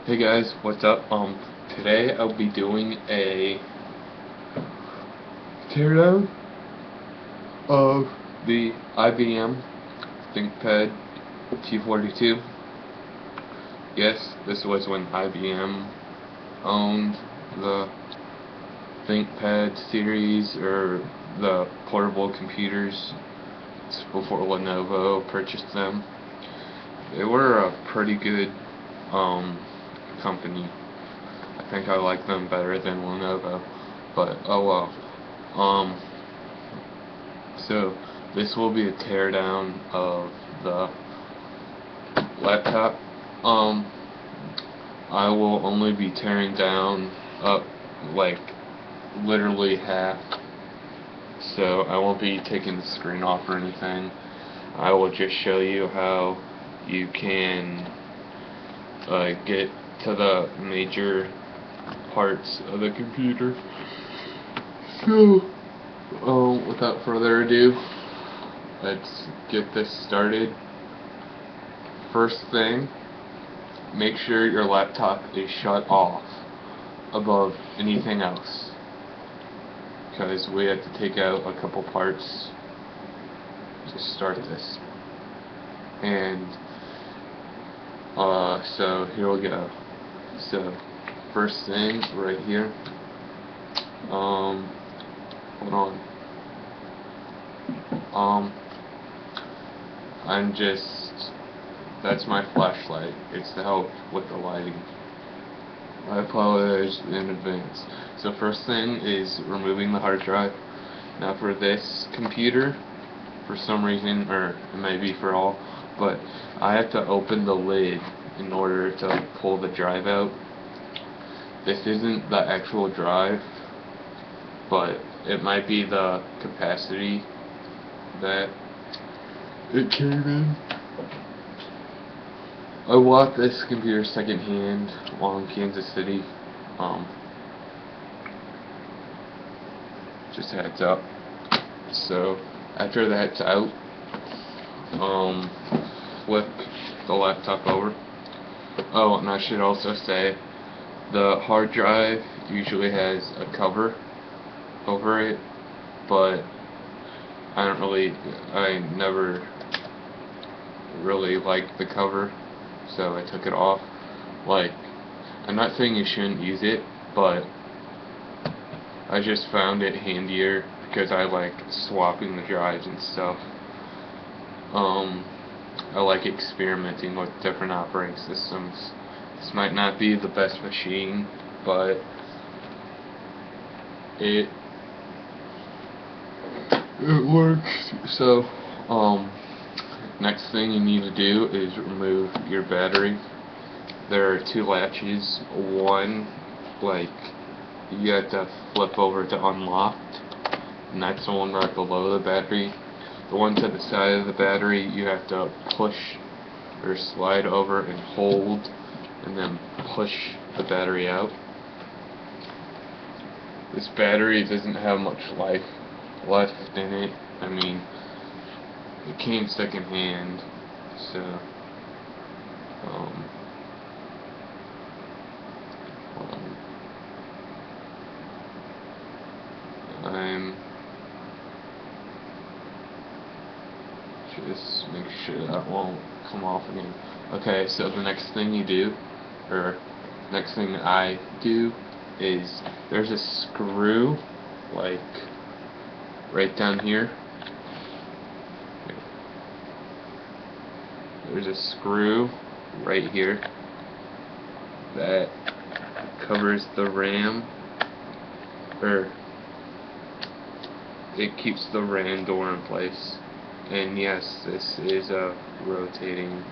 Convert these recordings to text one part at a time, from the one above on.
Hey guys, what's up? Today I'll be doing a teardown of the IBM ThinkPad T42. Yes, this was when IBM owned the ThinkPad series, or the portable computers. It's before Lenovo purchased them. They were a pretty good company. I think I like them better than Lenovo, but oh well. So this will be a teardown of the laptop. I will only be tearing down up like literally half, so I won't be taking the screen off or anything. I will just show you how you can get to the major parts of the computer. So, without further ado, let's get this started. First thing, make sure your laptop is shut off above anything else, because we have to take out a couple parts to start this. And so here we go. So first thing right here, hold on, that's my flashlight. It's to help with the lighting. I apologize in advance. So first thing is removing the hard drive. Now for this computer, for some reason, or it may be for all, but I have to open the lid in order to pull the drive out. This isn't the actual drive, but it might be the capacity that it came in. I bought this computer secondhand while in Kansas City. Just a heads up. So after that's out, flip the laptop over. Oh, and I should also say, the hard drive usually has a cover over it, but I never really liked the cover, so I took it off. Like, I'm not saying you shouldn't use it, but I just found it handier because I like swapping the drives and stuff. I like experimenting with different operating systems. This might not be the best machine, but it works. So, next thing you need to do is remove your battery. There are two latches. One, like, you have to flip over to unlocked, and that's the one right below the battery. The one to the side of the battery, you have to push or slide over and hold, and then push the battery out. This battery doesn't have much life left in it. I mean, it came secondhand, so I'm just make sure that won't come off again. Okay, so the next thing you do, or next thing I do, is there's a screw, like, right down here. There's a screw right here that covers the RAM, or it keeps the RAM door in place. And yes, this is a rotating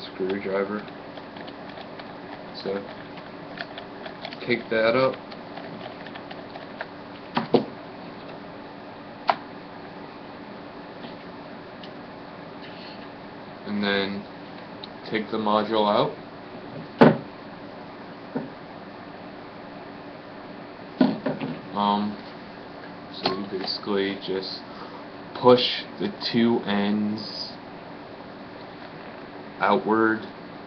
screwdriver. So take that up, and then take the module out. So you basically just push the two ends outward,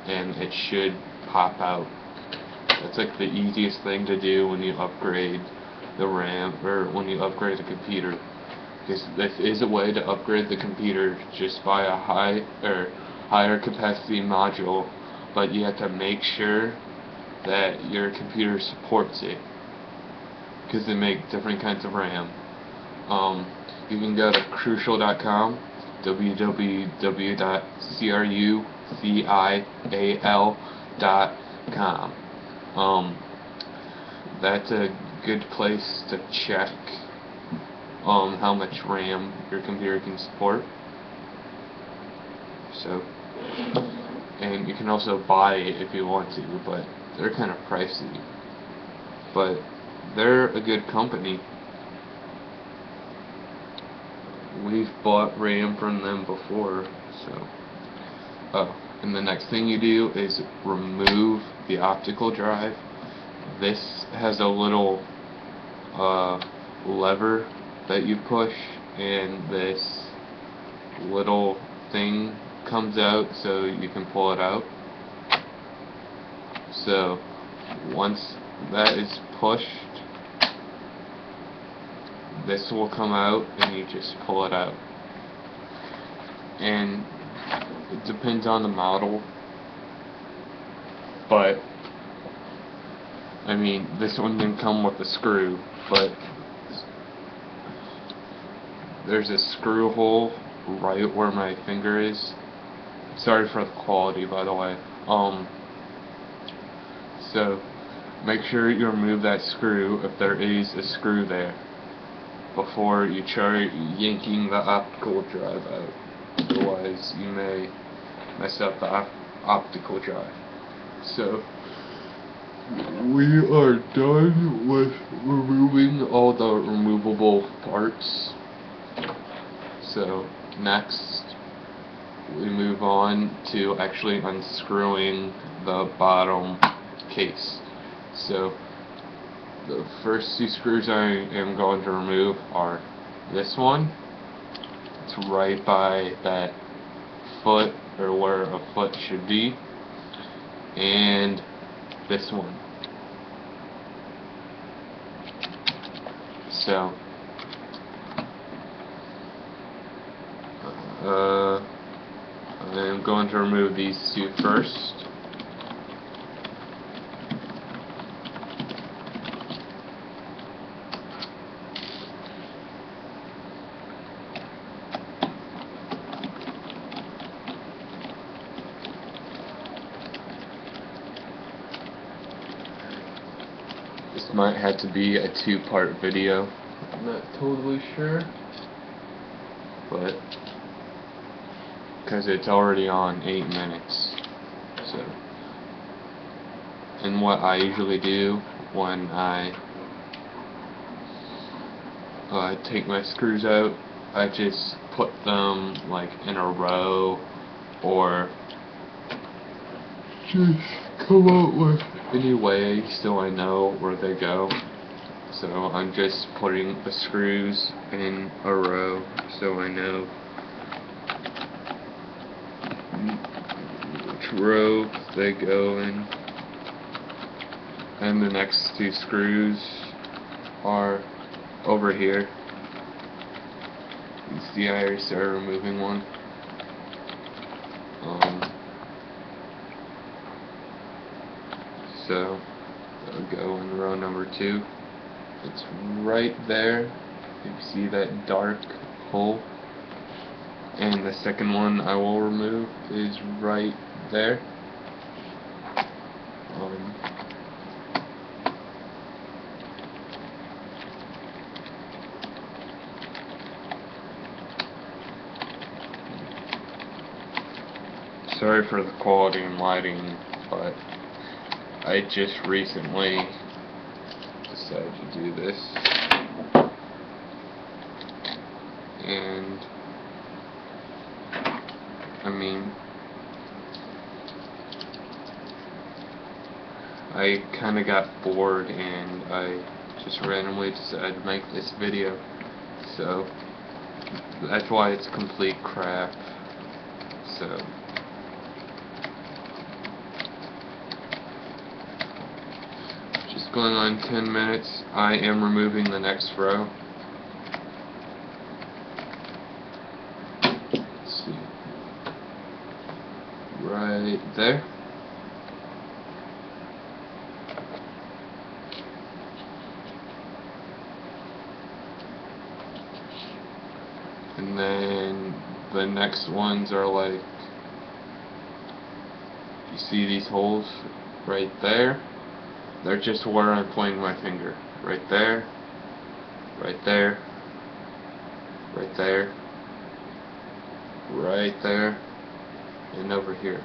and it should pop out. That's like the easiest thing to do when you upgrade the RAM, or when you upgrade the computer. Because this is a way to upgrade the computer just by a higher capacity module, but you have to make sure that your computer supports it, because they make different kinds of RAM. You can go to crucial.com, www.crucial.com. That's a good place to check how much RAM your computer can support. So, and you can also buy it if you want to, but they're kind of pricey. But they're a good company. We've bought RAM from them before, so. Oh, and the next thing you do is remove the optical drive. This has a little lever that you push, and this little thing comes out so you can pull it out. So once that is pushed, this will come out and you just pull it out. And it depends on the model, but I mean, this one didn't come with a screw, but there's a screw hole right where my finger is. Sorry for the quality, by the way. So make sure you remove that screw if there is a screw there before you try yanking the optical drive out. Otherwise, you may mess up the optical drive. So we are done with removing all the removable parts. So next we move on to actually unscrewing the bottom case. So the first two screws I am going to remove are this one. It's right by that foot, or where a foot should be, and this one. So I'm going to remove these two first. This might have to be a two-part video. I'm not totally sure, but because it's already on 8 minutes. So, and what I usually do when I take my screws out, I just put them like in a row, or just come out with any way so I know where they go. So I'm just putting the screws in a row so I know which row they go in. And the next two screws are over here. You see I already started removing one. So that'll go in row number 2. It's right there. You see that dark hole. And the second one I will remove is right there. Sorry for the quality and lighting, but I just recently decided to do this, and I mean, I kinda got bored and I just randomly decided to make this video, so that's why it's complete crap. So going on 10 minutes. I am removing the next row. Let's see. Right there. And then the next ones are like, you see these holes right there? They're just where I'm pointing my finger. Right there, right there, right there, right there, and over here.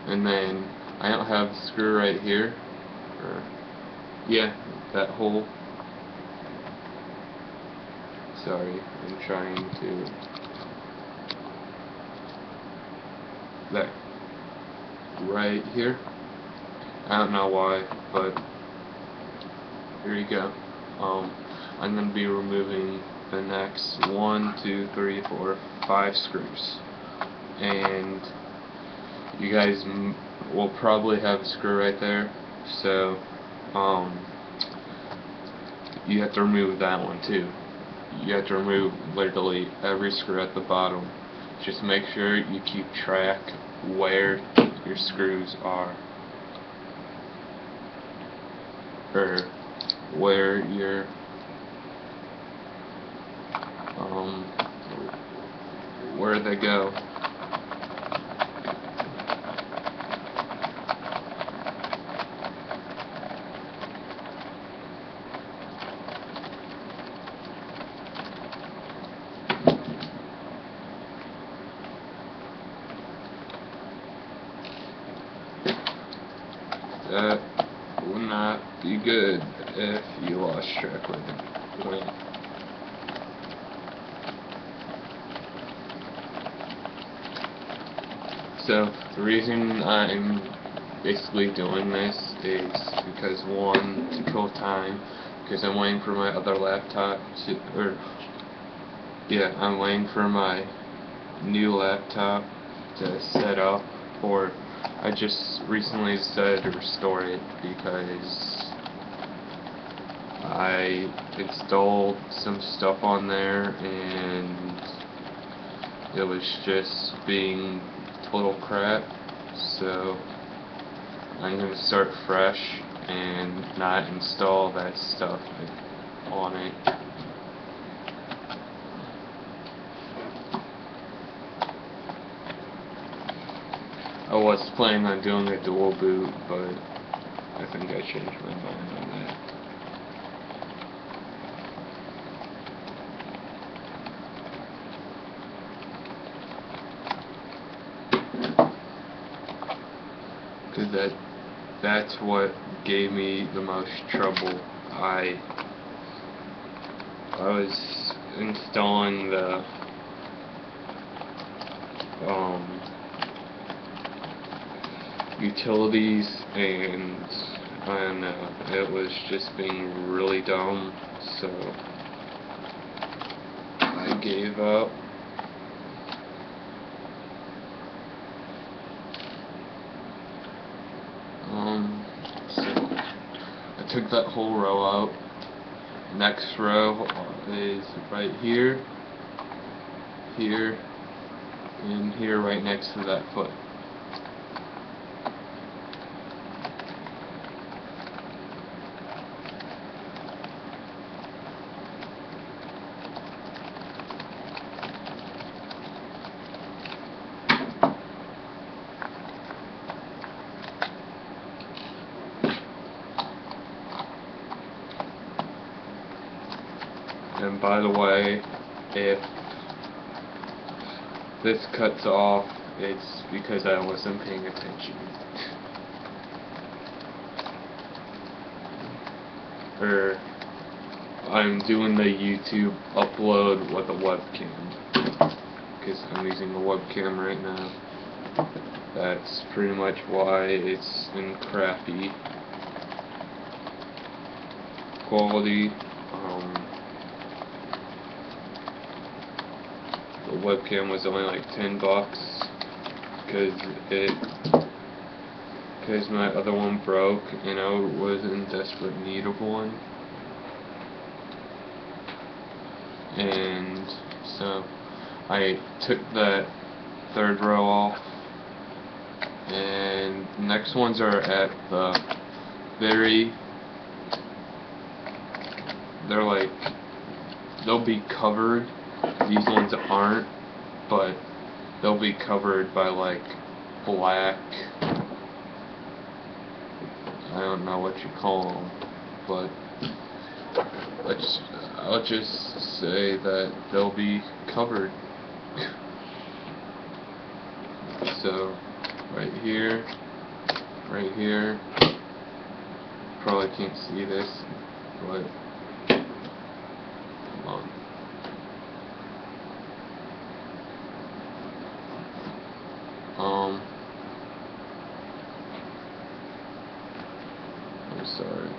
And then I don't have the screw right here, or yeah, that hole. Sorry, I'm trying to. There. Right here. I don't know why, but here you go. I'm going to be removing the next 1, 2, 3, 4, 5 screws. And you guys will probably have a screw right there, so you have to remove that one too. You have to remove literally every screw at the bottom. Just make sure you keep track where your screws are, or where your where they go. That would not be good if you lost track with it. So the reason I'm basically doing this is because, one, to kill time, because I'm waiting for my other laptop to, I'm waiting for my new laptop to set up, or I just recently decided to restore it because I installed some stuff on there and it was just being total crap, so I'm going to start fresh and not install that stuff on it. I was planning on doing a dual boot, but I think I changed my mind on that. Because that's what gave me the most trouble. I was installing the utilities, and I don't know, it was just being really dumb, so I gave up. So I took that whole row out. Next row is right here, here, and here, right next to that foot. And by the way, if this cuts off, it's because I wasn't paying attention. Or I'm doing the YouTube upload with a webcam, because I'm using a webcam right now. That's pretty much why it's in crappy quality. The webcam was only like $10 because because my other one broke and I was in desperate need of one. And so I took that third row off, and the next ones are at the they're like, they'll be covered. These ones aren't, but they'll be covered by like black, I don't know what you call them, but I'll just say that they'll be covered. So right here, probably can't see this, but come on. I'm sorry.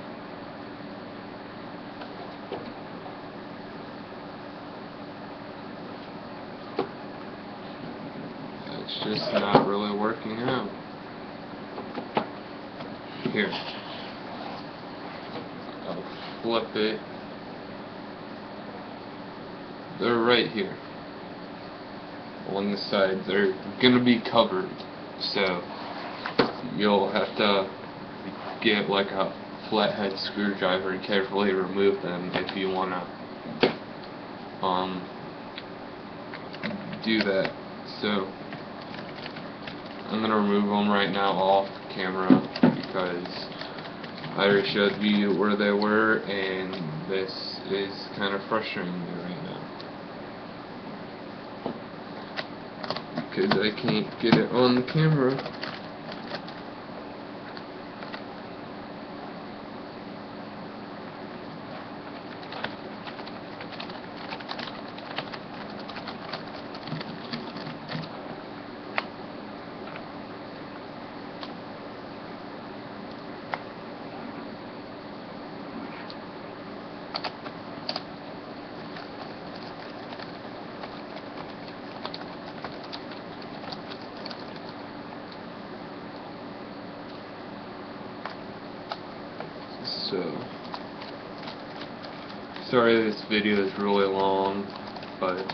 It's just not really working out. Here. I'll flip it. They're right here. Along the side. They're gonna be covered. So you'll have to get like a flathead screwdriver and carefully remove them if you wanna do that. So I'm gonna remove them right now off camera because I already showed you where they were, and this is kind of frustrating me right now because I can't get it on the camera. So, sorry this video is really long, but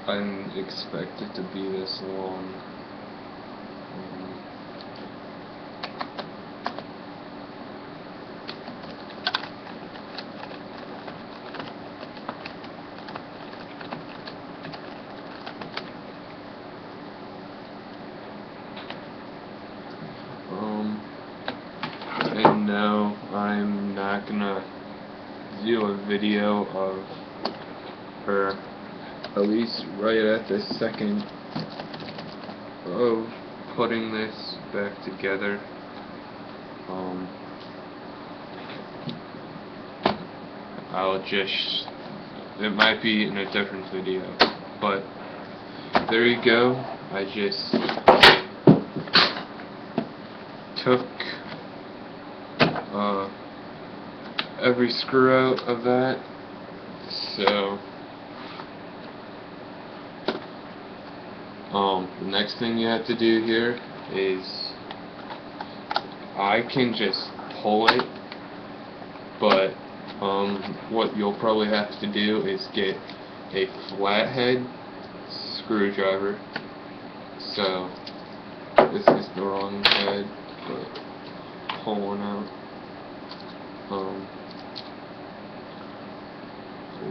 I didn't expect it to be this long. And no, I'm not gonna do a video of her, at least right at this second, of putting this back together. I'll just, it might be in a different video, but there you go. I just took every screw out of that. So the next thing you have to do here is, I can just pull it, but what you'll probably have to do is get a flathead screwdriver. So this is the wrong head, but pull one out.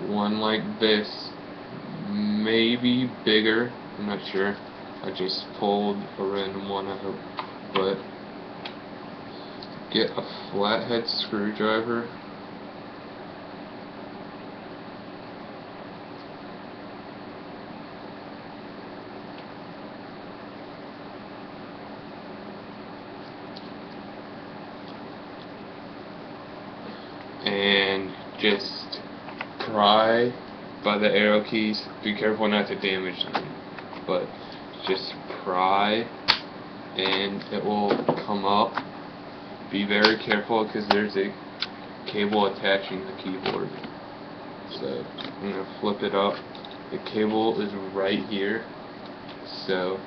One like this, maybe bigger, I'm not sure. I just pulled a random one out, but get a flathead screwdriver. And just pry by the arrow keys. Be careful not to damage them, but just pry and it will come up. Be very careful because there's a cable attaching the keyboard. So I'm going to flip it up. The cable is right here, so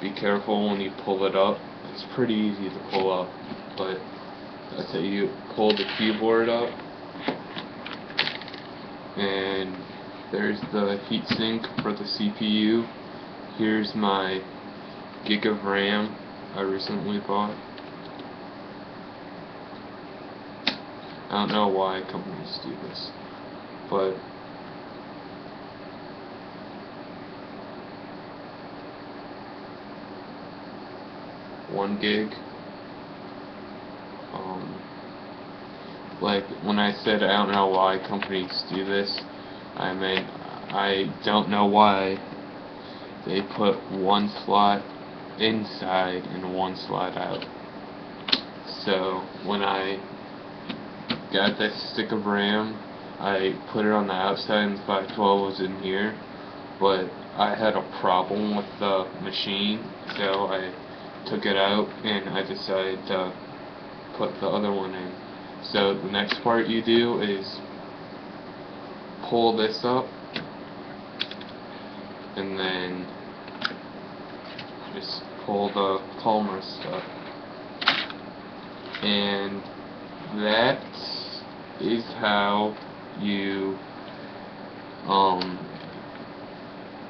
be careful when you pull it up. It's pretty easy to pull up, but that's how you pull the keyboard up. And there's the heatsink for the CPU. Here's my gig of RAM I recently bought. I don't know why companies do this, but one gig. Like when I said I don't know why companies do this, I meant I don't know why they put one slot inside and one slot out. So when I got this stick of RAM, I put it on the outside and the 512 was in here, but I had a problem with the machine, so I took it out and I decided to put the other one in. So the next part you do is pull this up and then just pull the Palmrest up, and that is how you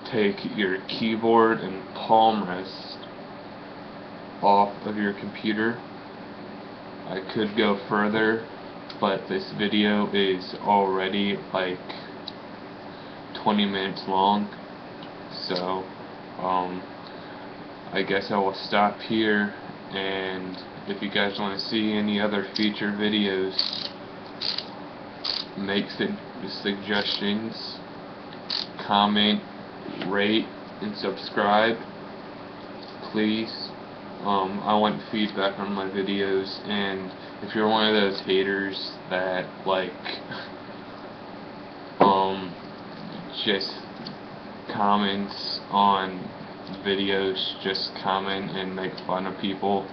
take your keyboard and Palmrest off of your computer. I could go further, but this video is already like 20 minutes long, so I guess I will stop here, and if you guys want to see any other future videos, make suggestions, comment, rate, and subscribe, please. I want feedback on my videos, and if you're one of those haters that like just comments on videos, just comment and make fun of people,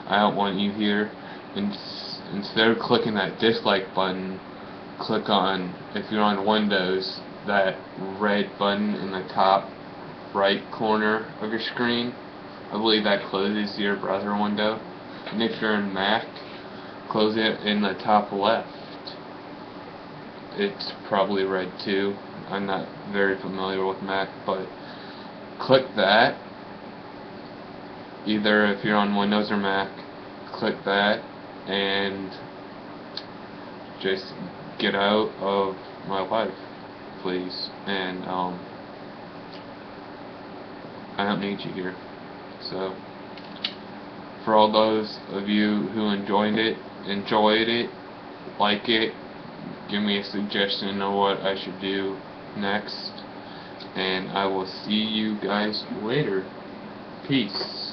I don't want you here. Instead of clicking that dislike button, click on, if you're on Windows, that red button in the top right corner of your screen. I believe that closes your browser window. And if you're in Mac, close it in the top left. It's probably red too. I'm not very familiar with Mac, but click that. Either if you're on Windows or Mac, click that and just get out of my life, please. And I don't need you here. So, for all those of you who enjoyed it, like it, give me a suggestion of what I should do next, and I will see you guys later. Peace.